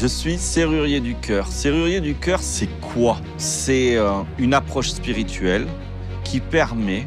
Je suis serrurier du cœur. Serrurier du cœur, c'est quoi? C'est une approche spirituelle qui permet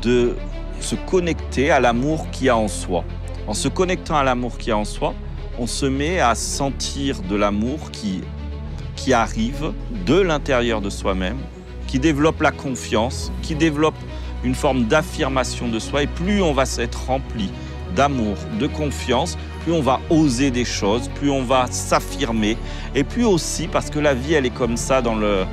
de se connecter à l'amour qu'il y a en soi. En se connectant à l'amour qu'il y a en soi, on se met à sentir de l'amour qui arrive de l'intérieur de soi-même, qui développe la confiance, qui développe une forme d'affirmation de soi. Et plus on va s'être rempli d'amour, de confiance, plus on va oser des choses, plus on va s'affirmer. Et plus aussi, parce que la vie, elle est comme ça dans le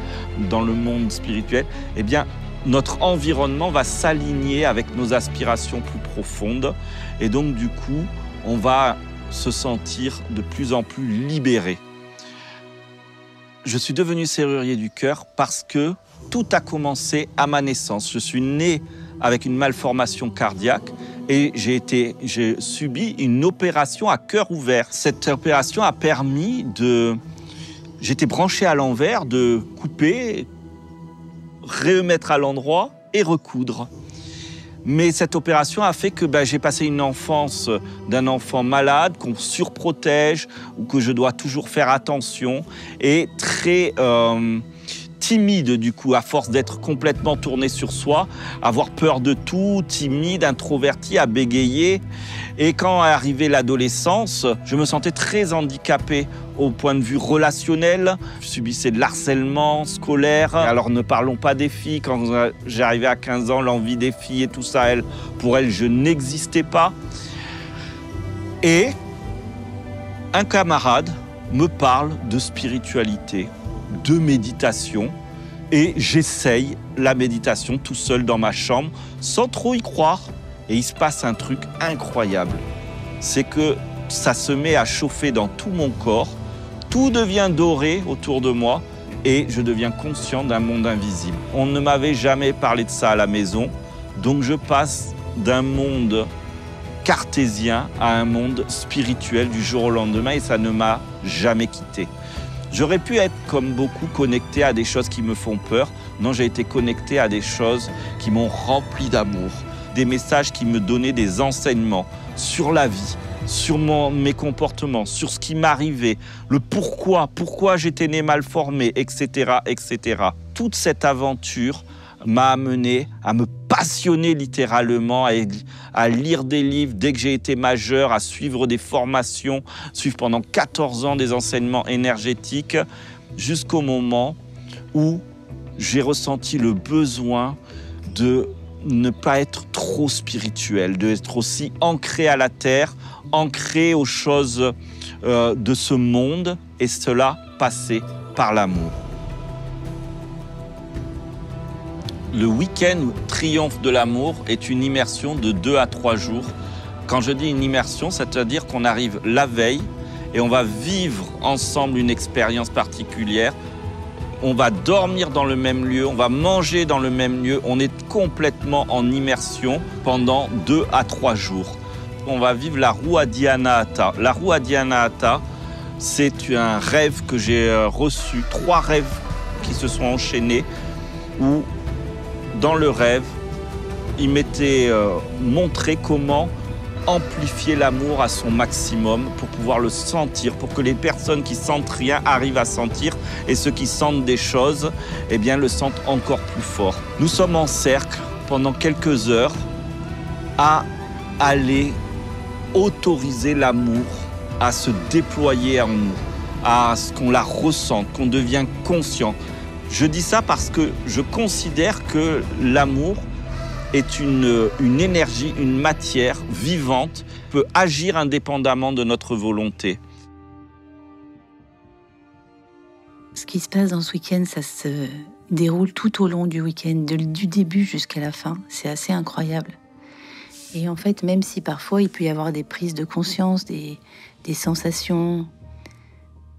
monde spirituel, eh bien, notre environnement va s'aligner avec nos aspirations plus profondes. Et donc, du coup, on va se sentir de plus en plus libéré. Je suis devenu serrurier du cœur parce que tout a commencé à ma naissance. Je suis né avec une malformation cardiaque et j'ai subi une opération à cœur ouvert. Cette opération a permis de... J'étais branché à l'envers, de couper, remettre à l'endroit et recoudre. Mais cette opération a fait que j'ai passé une enfance d'un enfant malade, qu'on surprotège, ou que je dois toujours faire attention, et très timide du coup, à force d'être complètement tourné sur soi, avoir peur de tout, timide, introverti, à bégayer. Et quand est arrivée l'adolescence, je me sentais très handicapé au point de vue relationnel. Je subissais de l'harcèlement scolaire. Alors ne parlons pas des filles. Quand j'arrivais à 15 ans, l'envie des filles et tout ça, pour elles, je n'existais pas. Et un camarade me parle de spiritualité, de méditation, et j'essaye la méditation tout seul dans ma chambre, sans trop y croire. Et il se passe un truc incroyable. C'est que ça se met à chauffer dans tout mon corps, tout devient doré autour de moi, et je deviens conscient d'un monde invisible. On ne m'avait jamais parlé de ça à la maison, donc je passe d'un monde cartésien à un monde spirituel du jour au lendemain, et ça ne m'a jamais quitté. J'aurais pu être, comme beaucoup, connecté à des choses qui me font peur. Non, j'ai été connecté à des choses qui m'ont rempli d'amour. Des messages qui me donnaient des enseignements sur la vie, sur mes comportements, sur ce qui m'arrivait, le pourquoi j'étais né mal formé, etc., etc. Toute cette aventure m'a amené à me passionner littéralement, à lire des livres dès que j'ai été majeur, à suivre des formations, suivre pendant 14 ans des enseignements énergétiques, jusqu'au moment où j'ai ressenti le besoin de ne pas être trop spirituel, d'être aussi ancré à la terre, ancré aux choses de ce monde, et cela passait par l'amour. Le week-end Triomphe de l'amour est une immersion de 2 à 3 jours. Quand je dis une immersion, c'est-à-dire qu'on arrive la veille et on va vivre ensemble une expérience particulière. On va dormir dans le même lieu, on va manger dans le même lieu. On est complètement en immersion pendant 2 à 3 jours. On va vivre la Rua Dhyana-hatha. La Rua Dhyana-hatha, c'est un rêve que j'ai reçu, 3 rêves qui se sont enchaînés, où dans le rêve, il m'était montré comment amplifier l'amour à son maximum pour pouvoir le sentir, pour que les personnes qui sentent rien arrivent à sentir, et ceux qui sentent des choses, eh bien, le sentent encore plus fort. Nous sommes en cercle pendant quelques heures à aller autoriser l'amour à se déployer en nous, à ce qu'on la ressente, qu'on devient conscient. Je dis ça parce que je considère que l'amour est une énergie, une matière vivante, peut agir indépendamment de notre volonté. Ce qui se passe dans ce week-end, ça se déroule tout au long du week-end, du début jusqu'à la fin. C'est assez incroyable. Et en fait, même si parfois il peut y avoir des prises de conscience, des sensations,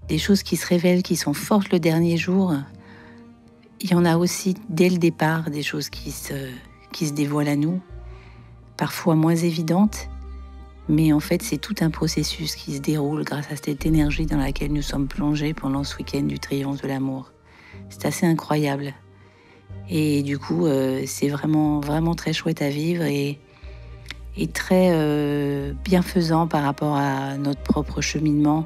des choses qui se révèlent, qui sont fortes le dernier jour, il y en a aussi dès le départ des choses qui se dévoilent à nous, parfois moins évidentes, mais en fait c'est tout un processus qui se déroule grâce à cette énergie dans laquelle nous sommes plongés pendant ce week-end du Triomphe de l'amour. C'est assez incroyable. Et du coup, c'est vraiment, vraiment très chouette à vivre et très bienfaisant par rapport à notre propre cheminement,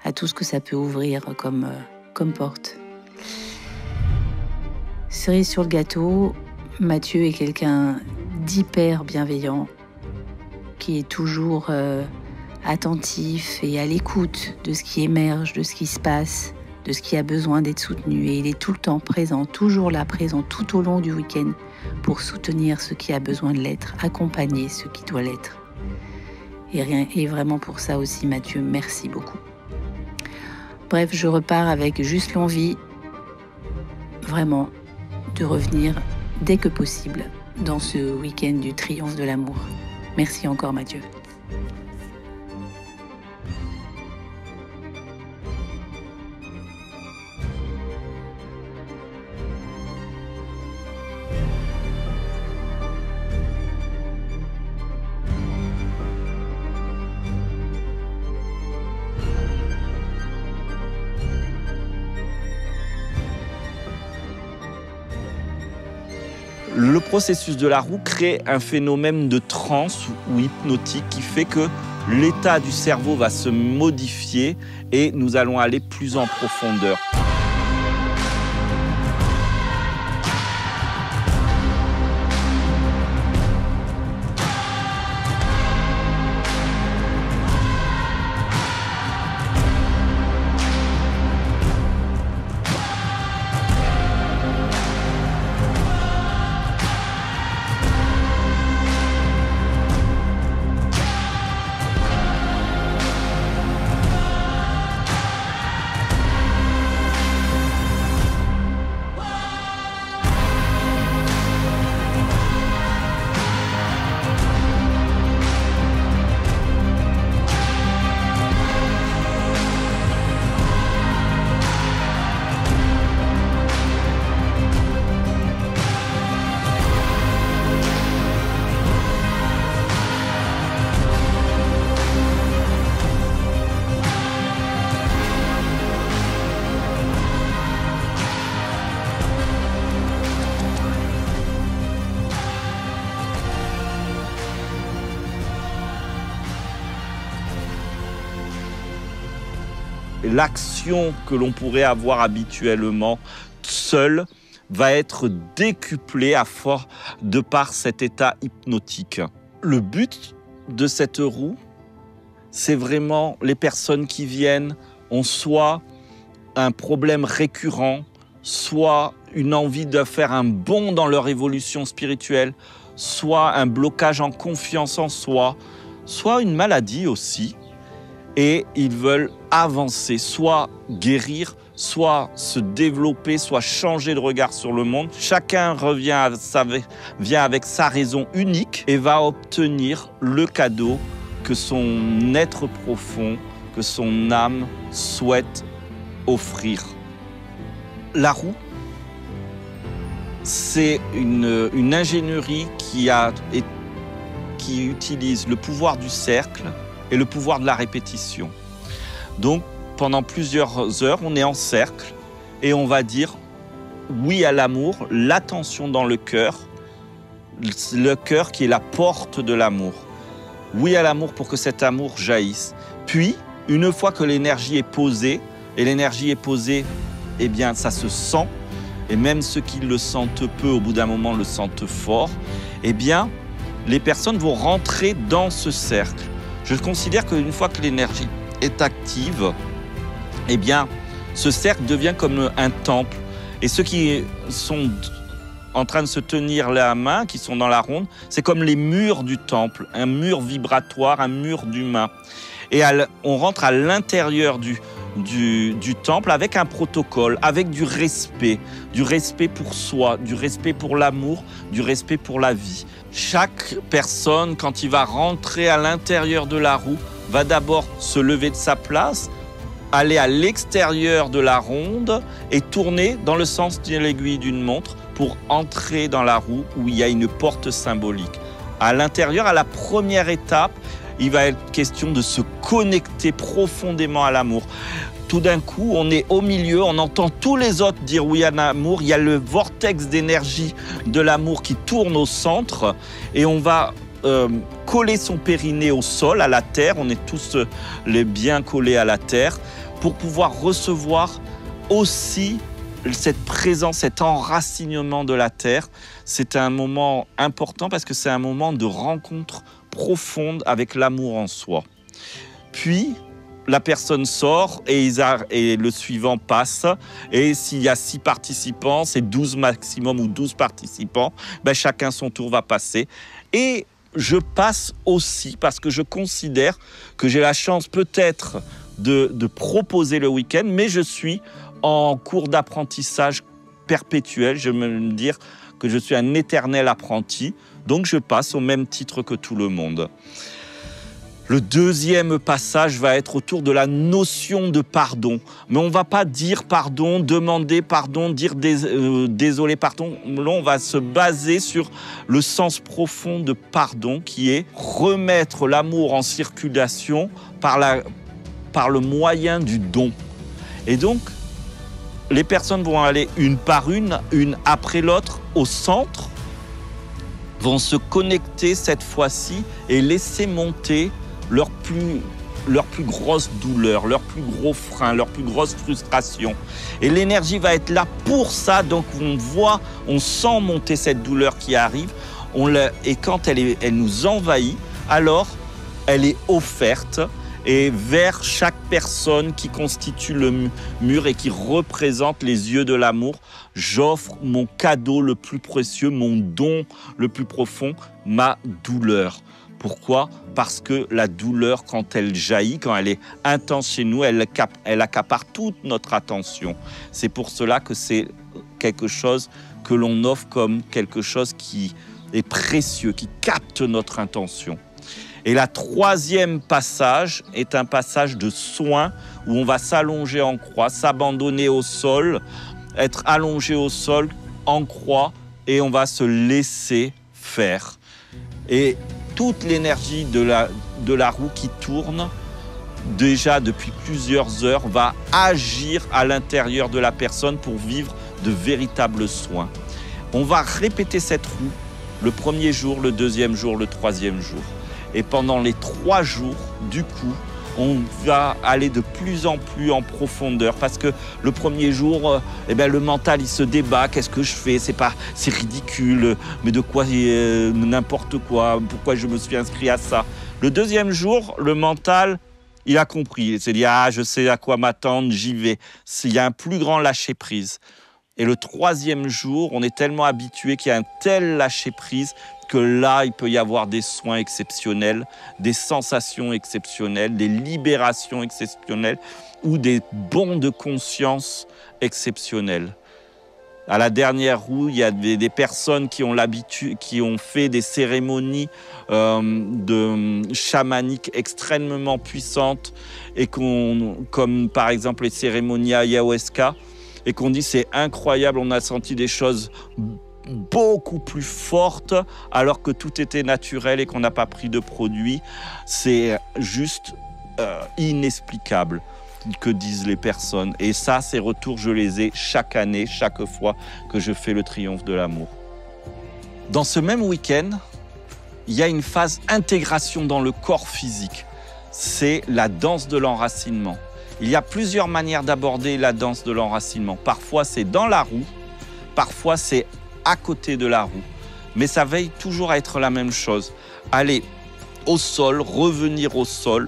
à tout ce que ça peut ouvrir comme porte. Cerise sur le gâteau, Mathieu est quelqu'un d'hyper bienveillant, qui est toujours attentif et à l'écoute de ce qui émerge, de ce qui se passe, de ce qui a besoin d'être soutenu. Et il est tout le temps présent, toujours là, présent tout au long du week-end pour soutenir ce qui a besoin de l'être, accompagner ce qui doit l'être. Et vraiment pour ça aussi, Mathieu, merci beaucoup. Bref, je repars avec juste l'envie, vraiment, de revenir dès que possible dans ce week-end du triomphe de l'amour. Merci encore, Mathieu. Le processus de la roue crée un phénomène de transe ou hypnotique qui fait que l'état du cerveau va se modifier et nous allons aller plus en profondeur. L'action que l'on pourrait avoir habituellement seul va être décuplée de par cet état hypnotique. Le but de cette roue, c'est vraiment les personnes qui viennent ont soit un problème récurrent, soit une envie de faire un bond dans leur évolution spirituelle, soit un blocage en confiance en soi, soit une maladie aussi. Et ils veulent avancer, soit guérir, soit se développer, soit changer de regard sur le monde. Chacun vient avec sa raison unique et va obtenir le cadeau que son être profond, que son âme souhaite offrir. La roue, c'est une ingénierie qui utilise le pouvoir du cercle et le pouvoir de la répétition. Donc, pendant plusieurs heures, on est en cercle et on va dire oui à l'amour, l'attention dans le cœur qui est la porte de l'amour. Oui à l'amour pour que cet amour jaillisse. Puis, une fois que l'énergie est posée, et l'énergie est posée, eh bien, ça se sent, et même ceux qui le sentent peu, au bout d'un moment, le sentent fort, eh bien, les personnes vont rentrer dans ce cercle. Je considère qu'une fois que l'énergie est active, eh bien, ce cercle devient comme un temple. Et ceux qui sont en train de se tenir la main, qui sont dans la ronde, c'est comme les murs du temple, un mur vibratoire, un mur d'humain. Et on rentre à l'intérieur du temple avec un protocole, avec du respect pour soi, du respect pour l'amour, du respect pour la vie. Chaque personne, quand il va rentrer à l'intérieur de la roue, va d'abord se lever de sa place, aller à l'extérieur de la ronde et tourner dans le sens de l'aiguille d'une montre pour entrer dans la roue où il y a une porte symbolique. À l'intérieur, à la première étape, il va être question de se connecter profondément à l'amour. Tout d'un coup, on est au milieu, on entend tous les autres dire oui à l'amour. Il y a le vortex d'énergie de l'amour qui tourne au centre et on va coller son périnée au sol, à la terre. On est tous les bien collés à la terre pour pouvoir recevoir aussi cette présence, cet enracinement de la terre. C'est un moment important parce que c'est un moment de rencontre profonde avec l'amour en soi. Puis, la personne sort et le suivant passe. Et s'il y a 6 participants, c'est 12 maximum ou 12 participants, chacun son tour va passer. Et je passe aussi parce que je considère que j'ai la chance peut-être de proposer le week-end, mais je suis en cours d'apprentissage perpétuel. Je vais me dire que je suis un éternel apprenti, donc je passe au même titre que tout le monde. Le deuxième passage va être autour de la notion de pardon. Mais on ne va pas dire pardon, demander pardon, dire désolé pardon. Là, on va se baser sur le sens profond de pardon qui est remettre l'amour en circulation par le moyen du don. Et donc, les personnes vont aller une par une après l'autre au centre, vont se connecter cette fois-ci et laisser monter leur plus grosse douleur, leur plus gros frein, leur plus grosse frustration. Et l'énergie va être là pour ça. Donc on sent monter cette douleur qui arrive. Et quand elle nous envahit, alors elle est offerte. Et vers chaque personne qui constitue le mur et qui représente les yeux de l'amour, j'offre mon cadeau le plus précieux, mon don le plus profond, ma douleur. Pourquoi ? Parce que la douleur, quand elle jaillit, quand elle est intense chez nous, elle accapare toute notre attention. C'est pour cela que c'est quelque chose que l'on offre comme quelque chose qui est précieux, qui capte notre intention. Et la troisième passage est un passage de soin où on va s'allonger en croix, s'abandonner au sol, être allongé au sol en croix et on va se laisser faire. Et toute l'énergie de la roue qui tourne, déjà depuis plusieurs heures, va agir à l'intérieur de la personne pour vivre de véritables soins. On va répéter cette roue le premier jour, le deuxième jour, le troisième jour. Et pendant les 3 jours, du coup, on va aller de plus en plus en profondeur parce que le premier jour, le mental il se débat. Qu'est-ce que je fais ? C'est ridicule. Mais de quoi n'importe quoi. Pourquoi je me suis inscrit à ça ? Le deuxième jour, le mental, il a compris. Il s'est dit je sais à quoi m'attendre, j'y vais. Il y a un plus grand lâcher prise. Et le troisième jour, on est tellement habitué qu'il y a un tel lâcher prise que là, il peut y avoir des soins exceptionnels, des sensations exceptionnelles, des libérations exceptionnelles ou des bonds de conscience exceptionnels. À la dernière roue, il y a des personnes qui ont fait des cérémonies chamaniques extrêmement puissantes et comme par exemple les cérémonies ayahuasca, et qu'on dit c'est incroyable, on a senti des choses beaucoup plus forte alors que tout était naturel et qu'on n'a pas pris de produits. C'est juste inexplicable que disent les personnes. Et ça, ces retours, je les ai chaque année, chaque fois que je fais le triomphe de l'amour. Dans ce même week-end, il y a une phase intégration dans le corps physique. C'est la danse de l'enracinement. Il y a plusieurs manières d'aborder la danse de l'enracinement. Parfois, c'est dans la roue. Parfois, c'est à côté de la roue. Mais ça veille toujours à être la même chose. Aller au sol, revenir au sol,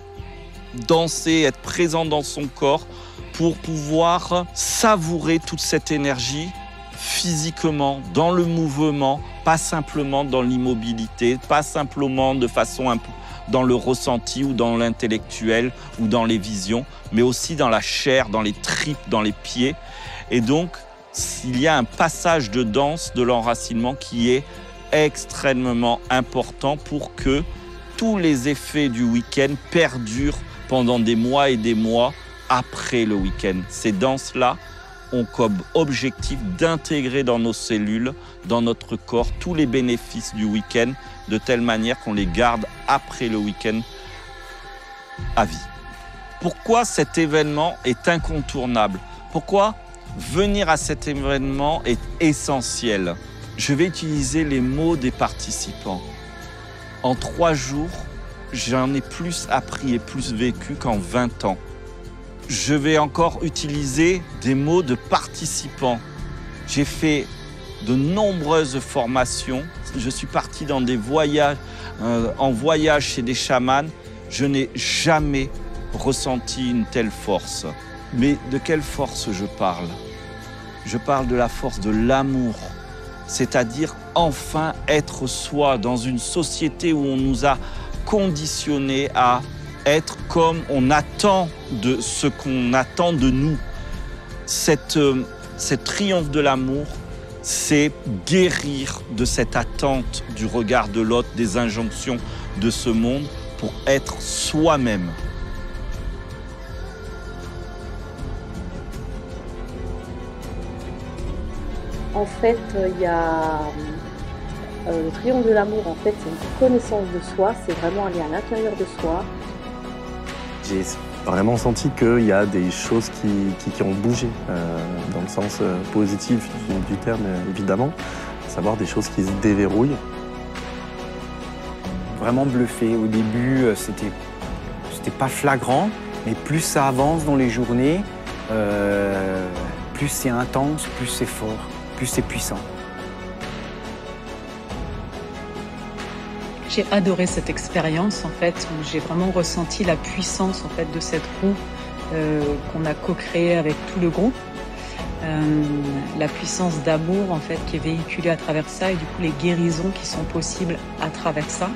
danser, être présent dans son corps pour pouvoir savourer toute cette énergie physiquement, dans le mouvement, pas simplement dans l'immobilité, pas simplement de façon un peu dans le ressenti ou dans l'intellectuel ou dans les visions, mais aussi dans la chair, dans les tripes, dans les pieds. Et donc, il y a un passage de danse de l'enracinement qui est extrêmement important pour que tous les effets du week-end perdurent pendant des mois et des mois après le week-end. Ces danses-là ont comme objectif d'intégrer dans nos cellules, dans notre corps, tous les bénéfices du week-end de telle manière qu'on les garde après le week-end à vie. Pourquoi cet événement est incontournable ? Pourquoi venir à cet événement est essentiel ? Je vais utiliser les mots des participants. En 3 jours, j'en ai plus appris et plus vécu qu'en 20 ans. Je vais encore utiliser des mots de participant. J'ai fait de nombreuses formations. Je suis parti dans des voyages, en voyage chez des chamans. Je n'ai jamais ressenti une telle force. Mais de quelle force je parle? Je parle de la force de l'amour. C'est-à-dire enfin être soi dans une société où on nous a conditionnés à être comme on attend de ce qu'on attend de nous. Cette triomphe de l'amour, c'est guérir de cette attente du regard de l'autre, des injonctions de ce monde pour être soi-même. En fait, il y a le triomphe de l'amour, en fait, c'est une connaissance de soi, c'est vraiment aller à l'intérieur de soi. J'ai vraiment senti qu'il y a des choses qui ont bougé, dans le sens positif du terme, évidemment. À savoir des choses qui se déverrouillent. Vraiment bluffé. Au début, c'était pas flagrant, mais plus ça avance dans les journées, plus c'est intense, plus c'est fort, plus c'est puissant. J'ai adoré cette expérience en fait, où j'ai vraiment ressenti la puissance en fait de cette roue qu'on a co-créée avec tout le groupe. La puissance d'amour en fait qui est véhiculée à travers ça et du coup les guérisons qui sont possibles à travers ça.